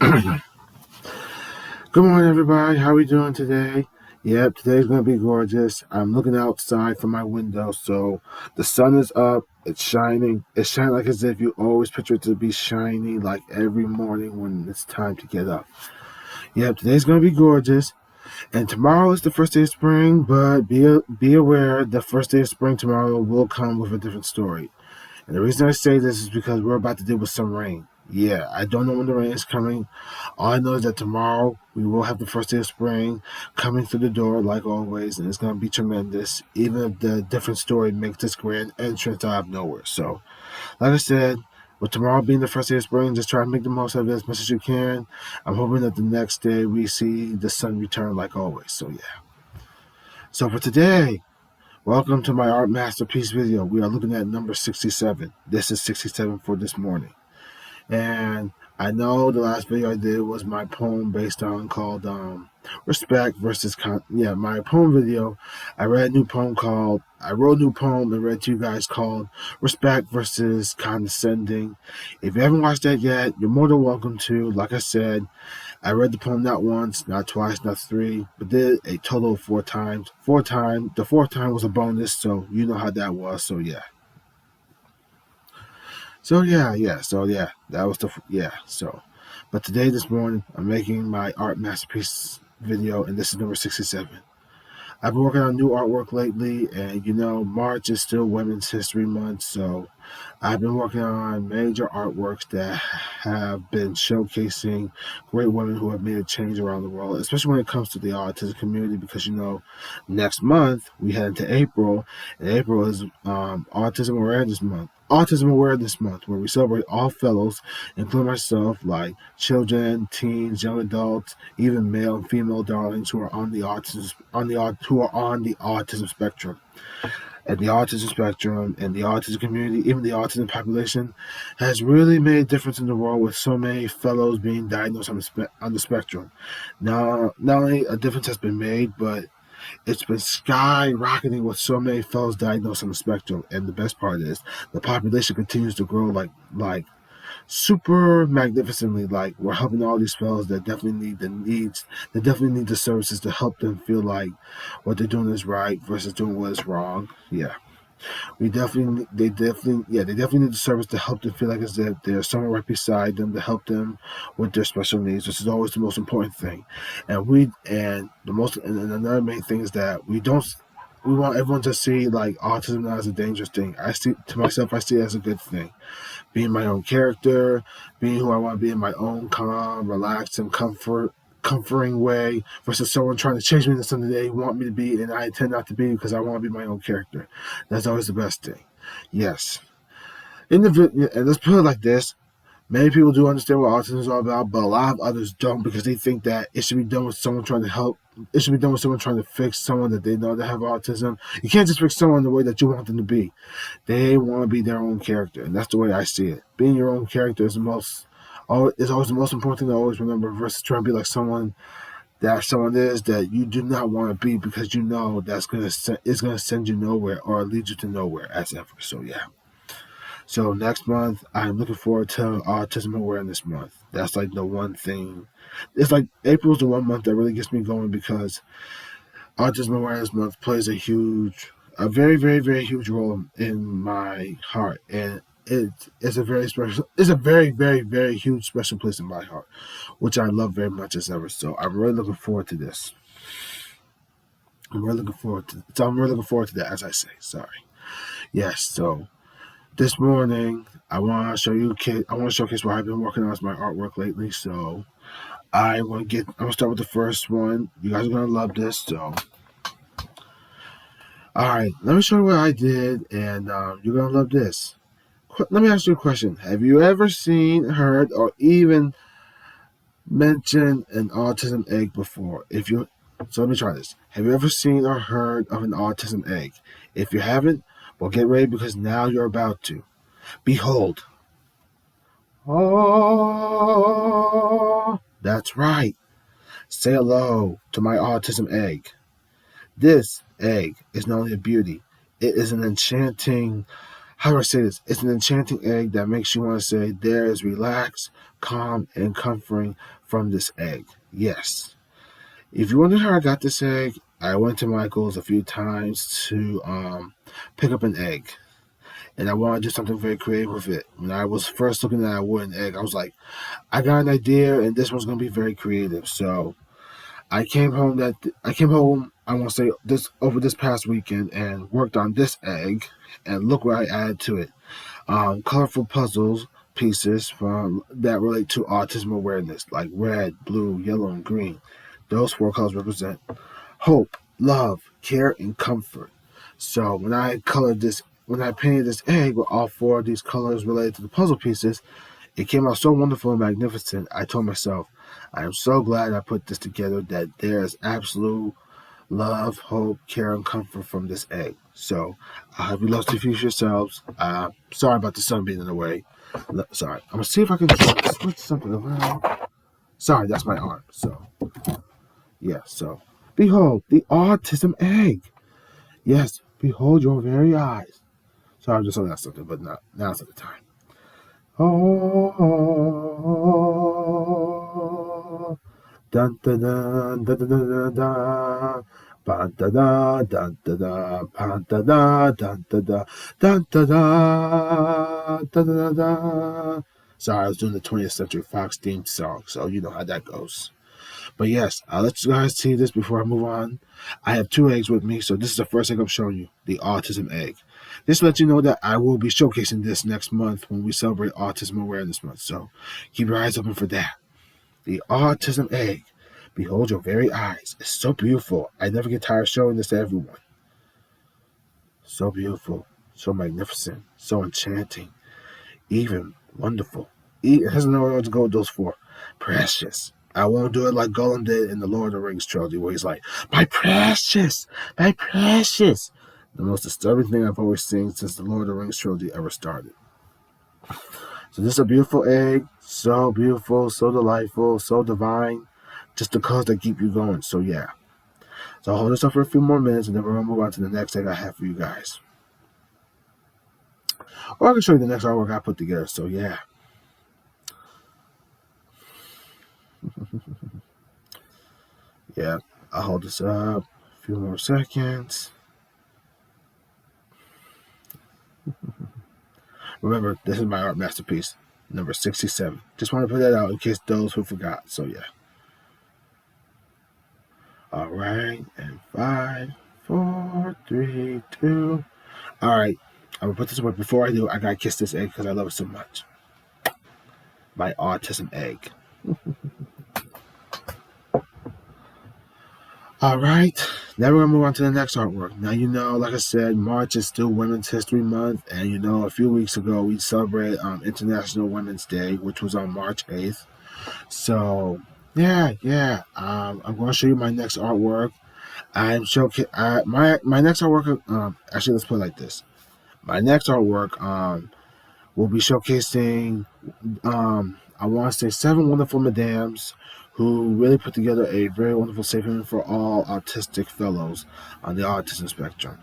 Good morning, everybody. How are we doing today? Yep, today's going to be gorgeous. I'm looking outside from my window, so the sun is up. It's shining. It's shining like as if you always picture it to be shiny, like every morning when it's time to get up. Yep, today's going to be gorgeous. And tomorrow is the first day of spring, but be aware the first day of spring tomorrow will come with a different story. And the reason I say this is because we're about to deal with some rain. Yeah, I don't know when the rain is coming. All I know is that tomorrow we will have the first day of spring coming through the door like always, and it's going to be tremendous, even if the different story makes this grand entrance out of nowhere. So, like I said, with tomorrow being the first day of spring, just try to make the most of it as much as you can. I'm hoping that the next day we see the sun return like always. So, yeah. So, for today, welcome to my art masterpiece video. We are looking at number 67. This is 67 for this morning. And I know the last video I did was my poem based on called Respect versus my poem video. I wrote a new poem and read to you guys called Respect versus Condescending. If you haven't watched that yet, you're more than welcome to. Like I said, I read the poem not once, not twice, not three, but did a total of 4 times. The fourth time was a bonus, so you know how that was. So yeah. That was but today, this morning, I'm making my art masterpiece video, and this is number 67. I've been working on new artwork lately, and March is still Women's History Month, so I've been working on major artworks that have been showcasing great women who have made a change around the world, especially when it comes to the autism community, because next month we head into April, and April is Autism Awareness Month. Autism Awareness Month, where we celebrate all fellows, including myself, like children, teens, young adults, even male and female darlings who are on the autism spectrum. And the autism spectrum and the autism community, even the autism population, has really made a difference in the world with so many fellows being diagnosed on the spectrum. Now, not only a difference has been made, but it's been skyrocketing with so many fellows diagnosed on the spectrum. And the best part is the population continues to grow like super magnificently. Like, we're helping all these fellows that definitely need the services to help them feel like what they're doing is right versus doing what is wrong. Yeah. They definitely need the service to help them feel like as if there's someone right beside them to help them with their special needs, which is always the most important thing. And another main thing is that we want everyone to see like autism not as a dangerous thing. I see it as a good thing. Being my own character, being who I want to be in my own calm, relaxed, and comforting way versus someone trying to change me into something they want me to be and I intend not to be because I want to be my own character. That's always the best thing. Yes. And let's put it like this. Many people do understand what autism is all about, but a lot of others don't because they think that it should be done with someone trying to help. It should be done with someone trying to fix someone that they know that have autism. You can't just fix someone the way that you want them to be. They want to be their own character, and that's the way I see it. Being your own character is always the most important thing to always remember versus trying to be like someone is that you do not want to be because it's gonna send you nowhere or lead you to nowhere as ever. So yeah. So next month, I'm looking forward to Autism Awareness Month. That's like the one thing. It's like April's the one month that really gets me going because Autism Awareness Month plays a very, very, very huge role in my heart, and it's a very special. It's a very, very, very huge special place in my heart, which I love very much as ever. So I'm really looking forward to this. I'm really looking forward to that, as I say. Sorry. Yes. So this morning, I want to showcase what I've been working on as my artwork lately. So I'm gonna start with the first one. You guys are gonna love this. So, all right, let me show you what I did, and you're gonna love this. Let me ask you a question: have you ever seen, heard, or even mentioned an autism egg before? So let me try this. Have you ever seen or heard of an autism egg? If you haven't, well, get ready because now you're about to. Behold. Oh, that's right. Say hello to my autism egg. This egg is not only a beauty, it is an enchanting how do I say this? It's an enchanting egg that makes you want to say, there is relaxed, calm, and comforting from this egg. Yes. If you wonder how I got this egg, I went to Michael's a few times to pick up an egg. And I wanted to do something very creative with it. When I was first looking at a wooden egg, I was like, I got an idea, and this one's going to be very creative. So I came home. I want to say this over this past weekend and worked on this egg, and look what I added to it. Colorful puzzles pieces from that relate to autism awareness, like red, blue, yellow, and green. Those four colors represent hope, love, care, and comfort. So when I painted this egg with all four of these colors related to the puzzle pieces, it came out so wonderful and magnificent. I told myself, I am so glad I put this together, that there is absolute love, hope, care, and comfort from this egg. So I hope you love to fuse yourselves. Sorry about the sun being in the way. Sorry. I'm going to see if I can switch something around. Sorry, that's my arm. So, yeah. So, behold, the autism egg. Yes, behold your very eyes. Sorry, I'm just saying that's something, but now's not the time. Oh, dun dun dun dun dun dun dun. Ba da da dun da da ba da da dun da da dun da da da da da. Sorry, I was doing the 20th Century Fox theme song, so you know how that goes. But yes, I'll let you guys see this before I move on. I have two eggs with me, so this is the first egg I'm showing you, the autism egg. This lets you know that I will be showcasing this next month when we celebrate Autism Awareness Month, so keep your eyes open for that. The autism egg. Behold your very eyes. It's so beautiful. I never get tired of showing this to everyone. So beautiful, so magnificent, so enchanting, even wonderful. It has no words to go with those four. Precious. I won't do it like Gollum did in the Lord of the Rings trilogy, where he's like, my precious, my precious. The most disturbing thing I've always seen since the Lord of the Rings trilogy ever started. So this is a beautiful egg, so beautiful, so delightful, so divine. Just the colors that keep you going. So yeah. So I'll hold this up for a few more minutes, and then we're going to move on to the next egg I have for you guys. Or I can show you the next artwork I put together. So yeah. Yeah, I'll hold this up a few more seconds. Remember, this is my art masterpiece, number 67. Just want to put that out in case those who forgot. So yeah. All right, and 5, 4, 3, 2. All right, I'm gonna put this away. Before I do, I gotta kiss this egg because I love it so much. My autism egg. All right, now we're gonna move on to the next artwork. Now, you know, like I said, March is still Women's History Month, and you know, a few weeks ago we celebrated International Women's Day, which was on March 8th. So yeah. I'm going to show you my next artwork. I'm showcasing my next artwork. Actually, let's put it like this. My next artwork will be showcasing. I want to say 7 wonderful madams who really put together a very wonderful safe haven for all autistic fellows on the autism spectrum.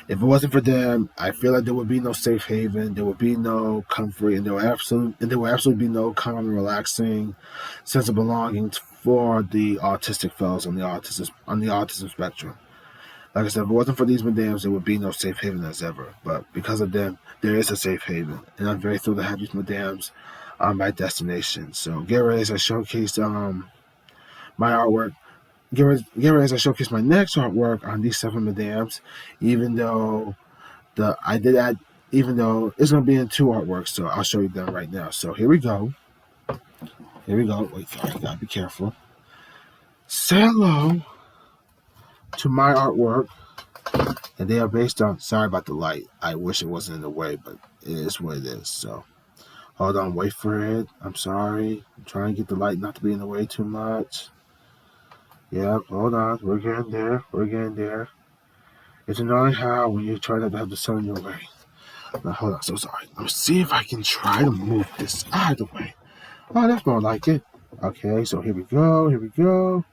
If it wasn't for them, I feel like there would be no safe haven, there would be no comfort, and there would absolutely be no calm and relaxing sense of belonging for the autistic fellows on the autism spectrum. Like I said, if it wasn't for these madams, there would be no safe haven as ever. But because of them, there is a safe haven, and I'm very thrilled to have these madams on my destination. So get ready as I showcase my artwork. Get ready as I showcase my next artwork on these 7 madams, even though even though it's going to be in 2 artworks, so I'll show you them right now. So here we go. Wait, sorry, I gotta be careful. Say hello to my artwork, and they are based on, sorry about the light. I wish it wasn't in the way, but it is what it is. So hold on, wait for it. I'm sorry. I'm trying to get the light not to be in the way too much. Yep, hold on. We're getting there. It's annoying how when you try not to have the sun in your way. Now, hold on, so sorry. Let me see if I can try to move this out of the way. Oh, that's more like it. Okay, so here we go.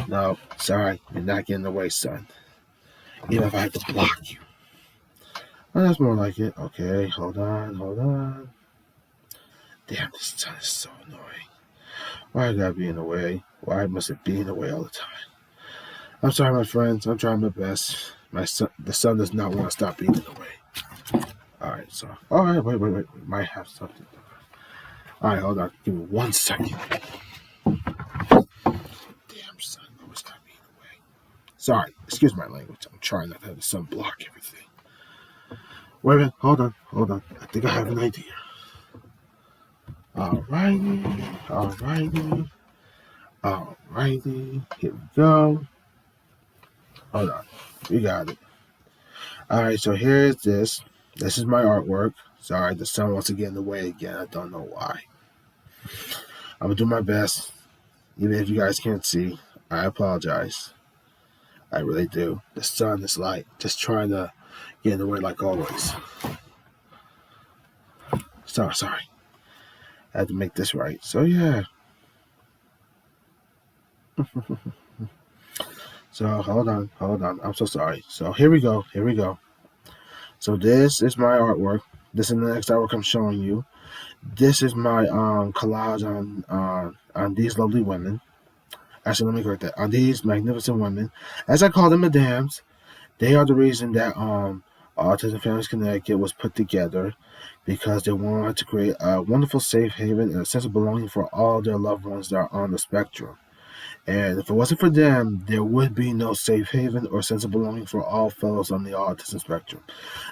No, sorry, you're not getting in the way, son. Even if I have to block you. Oh, that's more like it. Okay, hold on, hold on. Damn, this sun is so annoying. Why I gotta be in the way? Why must it be in the way all the time? I'm sorry, my friends. I'm trying my best. The sun does not want to stop being in the way. All right, so. All right, wait. We might have something. All right, hold on. Give me 1 second. Damn sun always gotta be in the way. Sorry, excuse my language. I'm trying not to have the sun block everything. Wait a minute. Hold on. I think I have an idea. Alrighty. Here we go. Hold on. We got it. Alright, so here's this. This is my artwork. Sorry, the sun wants to get in the way again. I don't know why. I'm gonna do my best. Even if you guys can't see, I apologize. I really do. The sun is like just trying to get in the way like always. Sorry. I had to make this right. So yeah. So hold on. I'm so sorry. So here we go. So this is my artwork. This is the next artwork I'm showing you. This is my collage on these lovely women. Actually, let me correct that. On these magnificent women, as I call them, madams. They are the reason that Autism Families Connecticut was put together because they wanted to create a wonderful safe haven and a sense of belonging for all their loved ones that are on the spectrum. And if it wasn't for them, there would be no safe haven or sense of belonging for all fellows on the autism spectrum.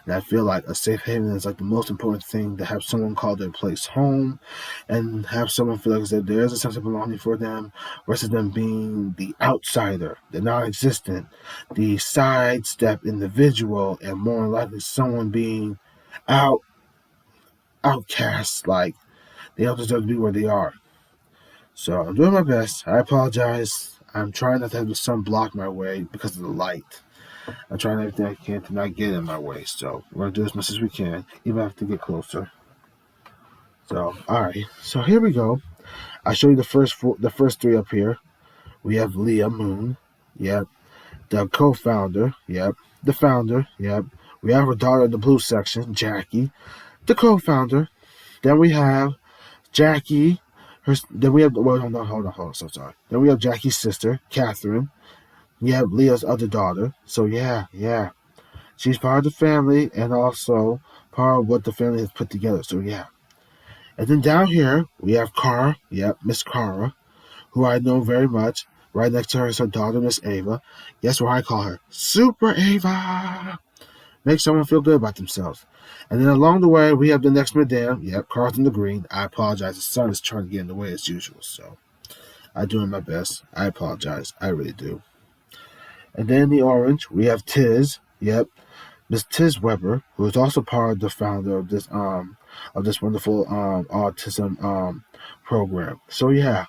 And I feel like a safe haven is like the most important thing, to have someone call their place home and have someone feel like that there is a sense of belonging for them versus them being the outsider, the non-existent, the sidestep individual, and more likely someone being outcast, like they don't deserve to be where they are. So I'm doing my best. I apologize. I'm trying not to have the sun block my way because of the light. I'm trying everything I can to not get in my way. So we're gonna do as much as we can, even if I have to get closer. So all right. So here we go. I show you the first three up here. We have Leah Moon. Yep. The co-founder. Yep. The founder. Yep. We have her daughter in the blue section, Jackie, the co-founder. Then we have Jackie. Then we have no, hold on. So sorry. Then we have Jackie's sister, Catherine. You have Leah's other daughter. So yeah. She's part of the family and also part of what the family has put together. So yeah. And then down here we have Cara. Yep, Miss Cara, who I know very much. Right next to her is her daughter, Miss Ava. Guess what I call her? Super Ava. Make someone feel good about themselves. And then along the way, we have the next madame. Yep, Carlton the Green. I apologize. The sun is trying to get in the way as usual. So I'm doing my best. I apologize. I really do. And then in the orange, we have Tiz. Yep, Miss Tiz Weber, who is also part of the founder of this wonderful autism program. So yeah.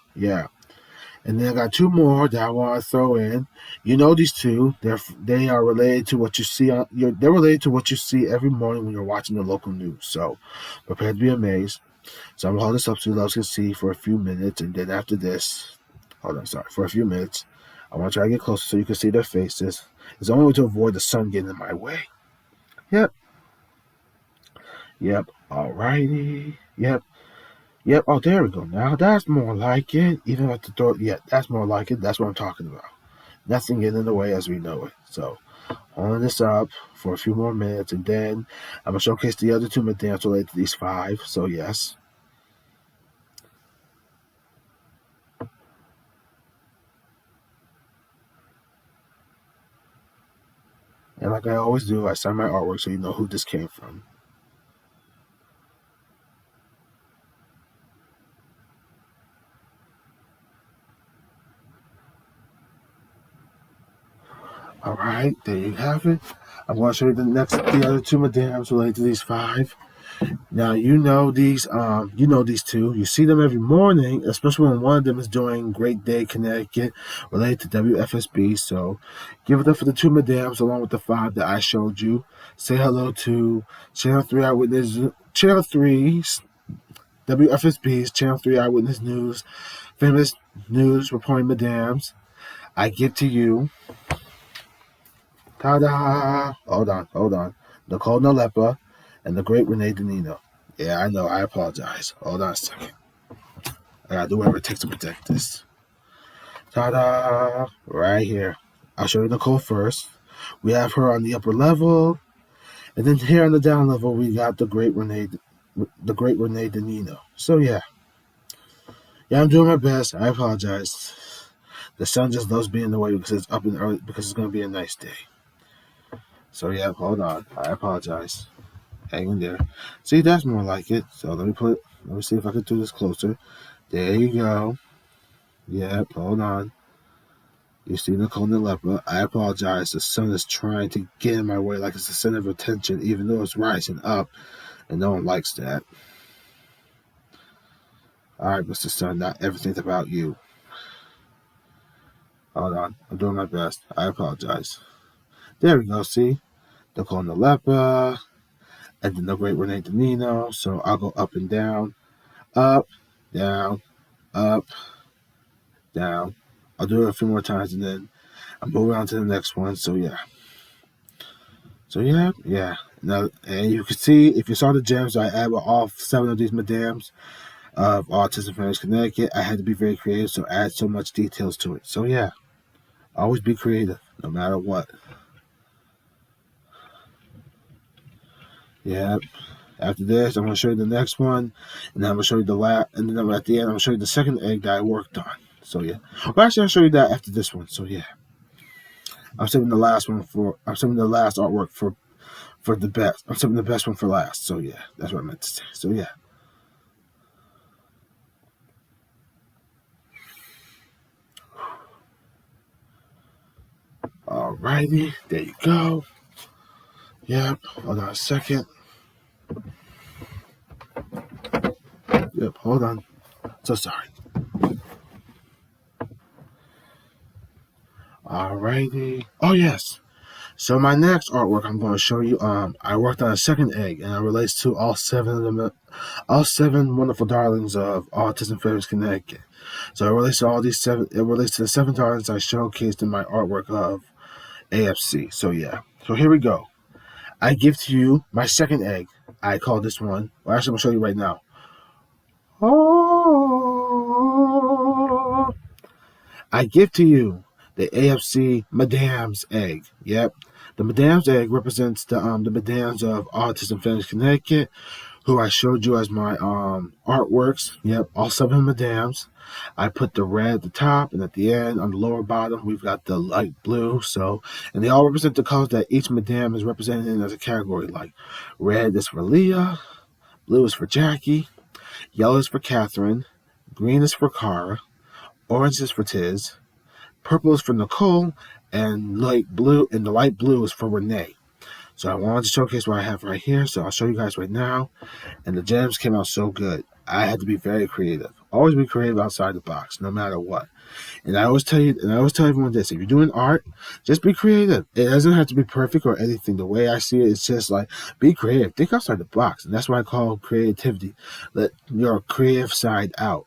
And then I got two more that I want to throw in. You know these two. They are related to what you see. They're related to what you see every morning when you're watching the local news. So prepare to be amazed. So I'm gonna hold this up so you guys can see for a few minutes, and then after this, for a few minutes, I want to try to get closer so you can see their faces. It's the only way to avoid the sun getting in my way. Yep. Alrighty. Yep. Oh, there we go. Now that's more like it. Even at the door. Yeah, that's more like it. That's what I'm talking about. Nothing getting in the way as we know it. So, holding this up for a few more minutes, and then I'm gonna showcase the other two madams related to these five. So yes. And like I always do, I sign my artwork so you know who this came from. All right, there you have it. I'm going to show you the other two madams related to these five. Now you know these two. You see them every morning, especially when one of them is doing Great Day Connecticut related to WFSB. So give it up for the two madams along with the five that I showed you. Say hello to Channel 3 Eyewitness, Channel 3's WFSB's Channel 3 Eyewitness News, famous news reporting madams. I give to you. Ta-da! Hold on. Nicole Nalepa, and the great Renee Danino. Yeah, I know. I apologize. Hold on a second. I gotta do whatever it takes to protect this. Ta-da! Right here. I'll show you Nicole first. We have her on the upper level, and then here on the down level, we got the great Renee Danino. So yeah, I'm doing my best. I apologize. The sun just loves being in the way because it's up and early because it's gonna be a nice day. So yeah, hold on. I apologize. Hang in there. See, that's more like it. So let me see if I can do this closer. There you go. Yep, hold on. You see Nicole Nalepa. I apologize. The sun is trying to get in my way like it's the center of attention, even though it's rising up, and no one likes that. Alright, Mr. Sun, not everything's about you. Hold on. I'm doing my best. I apologize. There we go, see? Nicole Nalepa, and then the great Renee Danino. So I'll go up and down, up, down, up, down. I'll do it a few more times, and then I'll move on to the next one. So yeah. Now, and you can see, if you saw the gems I added all 7 of these madams of Autism Awareness Connecticut, I had to be very creative, so add so much details to it. So yeah, always be creative, no matter what. Yeah. After this, I'm going to show you the next one, and then I'm going to show you the last, and then at the end, I'm going to show you the second egg that I worked on. So yeah. Well, actually, I'll show you that after this one. So yeah. I'm saving the last artwork for the best. I'm saving the best one for last. So yeah, that's what I meant to say. So yeah. Alrighty, there you go. Yep, hold on a second. Yep, hold on. So sorry. Alrighty. Oh yes. So my next artwork I'm going to show you. I worked on a second egg, and it relates to all 7 of them, all 7 wonderful darlings of Autism Awareness Connecticut. So it relates to all these 7. It relates to the 7 darlings I showcased in my artwork of AFC. So yeah. So here we go. I give to you my second egg. I call this one. Well, actually, I'm gonna show you right now. Oh, I give to you the AFC Madam's egg. Yep. The Madam's egg represents the Madams of Autism Awareness Connecticut, who I showed you as my artworks. Yep, all 7 Madams. I put the red at the top, and at the end, on the lower bottom, we've got the light blue. So, and they all represent the colors that each Madam is represented in as a category. Like, red is for Leah, blue is for Jackie, yellow is for Catherine, green is for Cara, orange is for Tiz, purple is for Nicole, and the light blue is for Renee. So I wanted to showcase what I have right here. So I'll show you guys right now. And the gems came out so good. I had to be very creative. Always be creative outside the box, no matter what. And I always tell everyone this: if you're doing art, just be creative. It doesn't have to be perfect or anything. The way I see it, it's just like, be creative. Think outside the box. And that's what I call creativity. Let your creative side out.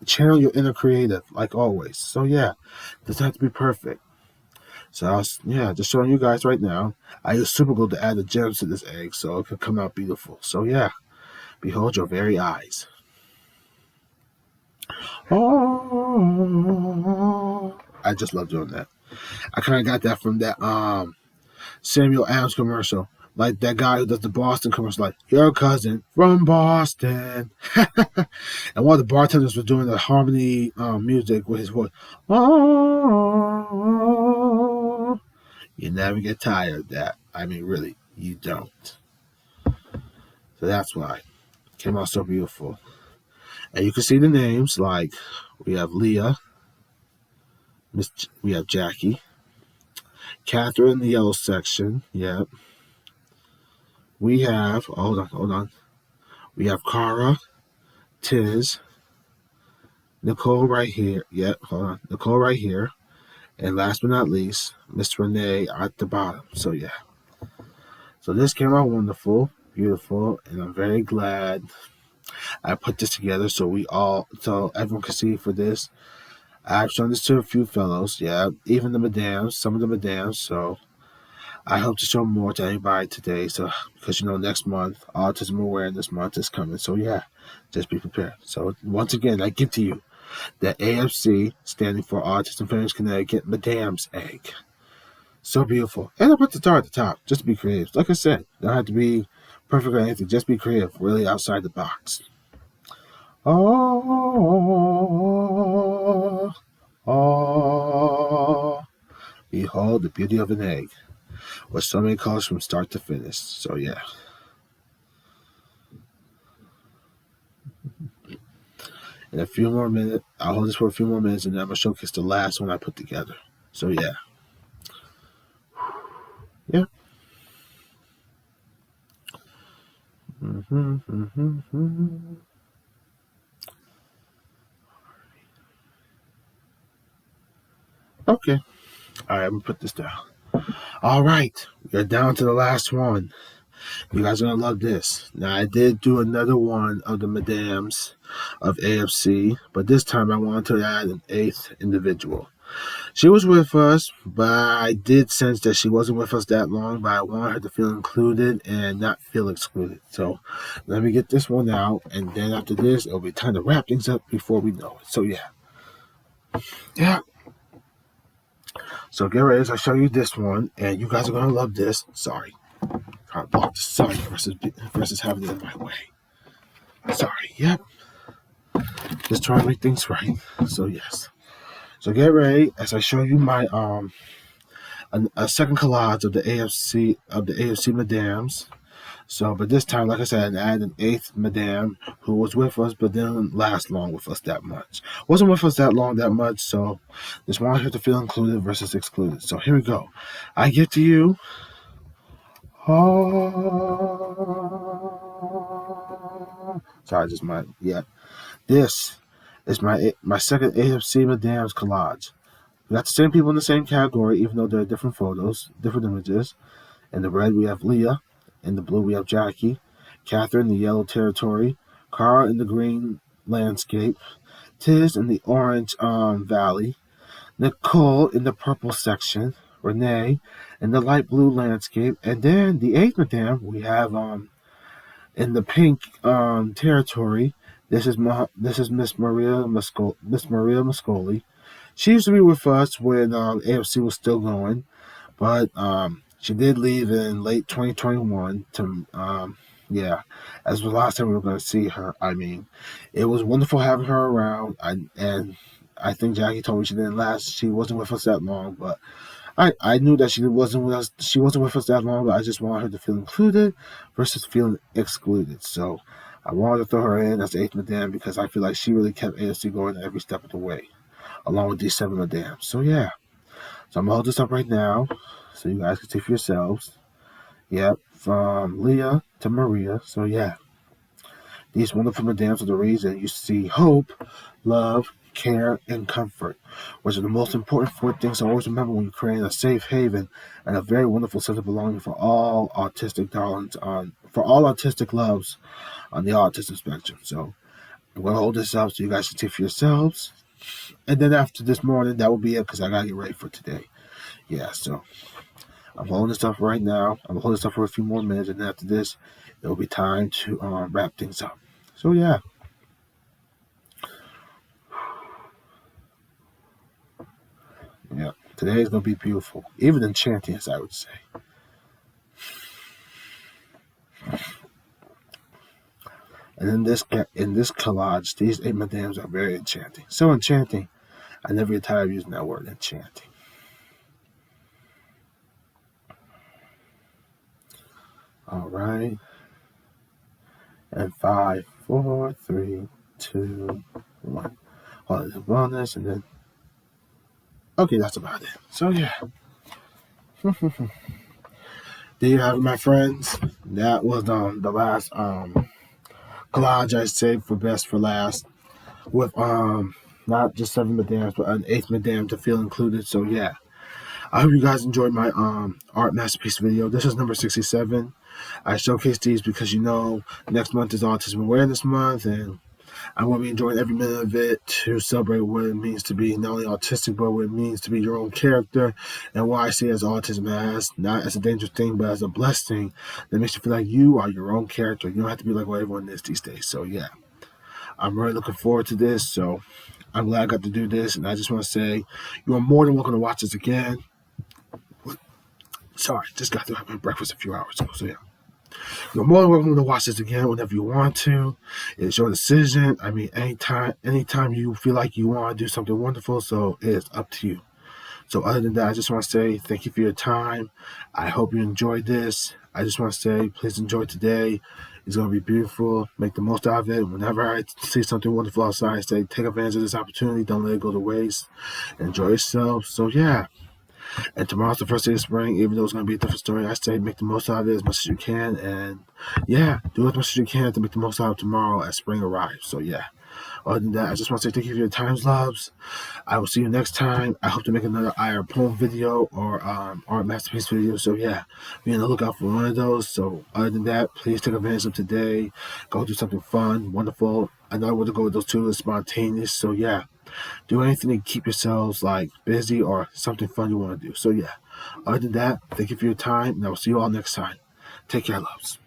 Channel your inner creative, like always. So yeah, it doesn't have to be perfect. So just showing you guys right now. I use super glue to add the gems to this egg so it can come out beautiful. So yeah, behold your very eyes. Oh, I just love doing that. I kind of got that from that Samuel Adams commercial. Like that guy who does the Boston commercial, like, your cousin from Boston. And one of the bartenders was doing the harmony music with his voice. Oh, you never get tired of that. I mean, really, you don't. So that's why it came out so beautiful. And you can see the names, like we have Leah, we have Jackie, Catherine in the yellow section, yep. We have, hold on. We have Cara, Tiz, Nicole right here, yep, hold on. Nicole right here. And last but not least, Miss Renee at the bottom. So yeah. So this came out wonderful, beautiful, and I'm very glad I put this together so everyone can see for this. I've shown this to a few fellows, yeah, even the madams, some of the madams. So I hope to show more to everybody today. So, because next month, Autism Awareness Month is coming. So, yeah, just be prepared. So, once again, I give to you the AFC, standing for Autism Awareness Connecticut, Madam's Egg. So beautiful. And I put the star at the top, just to be creative. Like I said, don't have to be perfect or anything. Just be creative, really outside the box. Oh, oh, behold the beauty of an egg, with so many colors from start to finish. So yeah. In a few more minutes, I'll hold this for a few more minutes, and then I'm gonna showcase the last one I put together. So yeah. Yeah. Okay. All right, I'm gonna put this down. All right, we're down to the last one. You guys are gonna love this. Now, I did do another one of the Madams of AFC, but this time I wanted to add an 8th individual. She was with us, but I did sense that she wasn't with us that long, but I wanted her to feel included and not feel excluded. So let me get this one out, and then after this, it'll be time to wrap things up before we know it. So yeah. Yeah. So get ready as I show you this one, and you guys are going to love this. Sorry. Trying to block the sun versus having it in my way. Sorry. Yep. Just trying to make things right. So yes. So get ready as I show you my a second collage of the AFC Madams. So, but this time, like I said, I added an 8th Madame who was with us, but didn't last long with us that much. Wasn't with us that much, so just wanted her to feel included versus excluded. So here we go. I give to you. Oh, sorry, just my This is my second AFC Madame's collage. We got the same people in the same category, even though they're different photos, different images. In the red, we have Leah. In the blue, we have Jackie. Catherine in the yellow territory. Carl in the green landscape. Tiz in the orange valley. Nicole in the purple section. Renee in the light blue landscape. And then the 8th Madame, we have in the pink territory. This is Miss Maria Mascoli. She used to be with us when AFC was still going, but she did leave in late 2021 to as the last time we were going to see her. I mean, it was wonderful having her around. And I think Jackie told me she didn't last. She wasn't with us that long, but I knew that she wasn't with us. She wasn't with us that long, but I just wanted her to feel included versus feeling excluded. So I wanted to throw her in as the 8th Madame because I feel like she really kept AFC going every step of the way, along with these 7 Madames. So yeah. So I'm gonna hold this up right now, so you guys can see for yourselves. Yep, from Leah to Maria. So yeah, these wonderful Madames are the reason you see hope, love, care, and comfort, which are the most important 4 things to always remember when you're creating a safe haven and a very wonderful sense of belonging for all autistic darlings for all autistic loves on the autism spectrum. So I'm gonna hold this up so you guys can see for yourselves. And then after this morning, that will be it because I gotta get ready for today. Yeah, so I'm holding this up right now. I'm holding this up for a few more minutes, and then after this, it will be time to wrap things up. So yeah. Yeah, today is gonna be beautiful, even enchanting, as I would say. And in this collage, these 8 Madames are very enchanting. So enchanting, I never get tired of using that word, enchanting. All right. And 5, 4, 3, 2, 1. Hold the bonus, and then okay, that's about it. So yeah. There you have it, my friends. That was the last collage I saved for best for last, with not just 7 Madames, but an 8th Madame to feel included. So yeah, I hope you guys enjoyed my art masterpiece video. This is number 67. I showcase these because next month is Autism Awareness Month, and I'm going to be enjoying every minute of it to celebrate what it means to be not only autistic, but what it means to be your own character, and what I see as autism as, not as a dangerous thing, but as a blessed thing that makes you feel like you are your own character. You don't have to be like what everyone is these days. So yeah, I'm really looking forward to this. So I'm glad I got to do this, and I just want to say you are more than welcome to watch this again. Sorry, just got to have my breakfast a few hours ago. So yeah. You're more than welcome to watch this again whenever you want to. It's your decision. I mean, anytime you feel like you want to do something wonderful, so it's up to you. So other than that, I just want to say thank you for your time. I hope you enjoyed this. I just want to say please enjoy today. It's going to be beautiful. Make the most out of it. Whenever I see something wonderful outside, I say take advantage of this opportunity. Don't let it go to waste. Enjoy yourself. So yeah. And tomorrow's the first day of spring, even though it's going to be a different story. I say make the most out of it as much as you can. And yeah, do as much as you can to make the most out of tomorrow as spring arrives. So yeah. Other than that, I just want to say thank you for your times, loves. I will see you next time. I hope to make another IR poem video or art masterpiece video. So yeah, be on the lookout for one of those. So other than that, please take advantage of today. Go do something fun, wonderful. I know I want to go with those two, spontaneous. So yeah, do anything to keep yourselves like busy or something fun you want to do. So yeah, other than that, thank you for your time, and I will see you all next time. Take care, loves.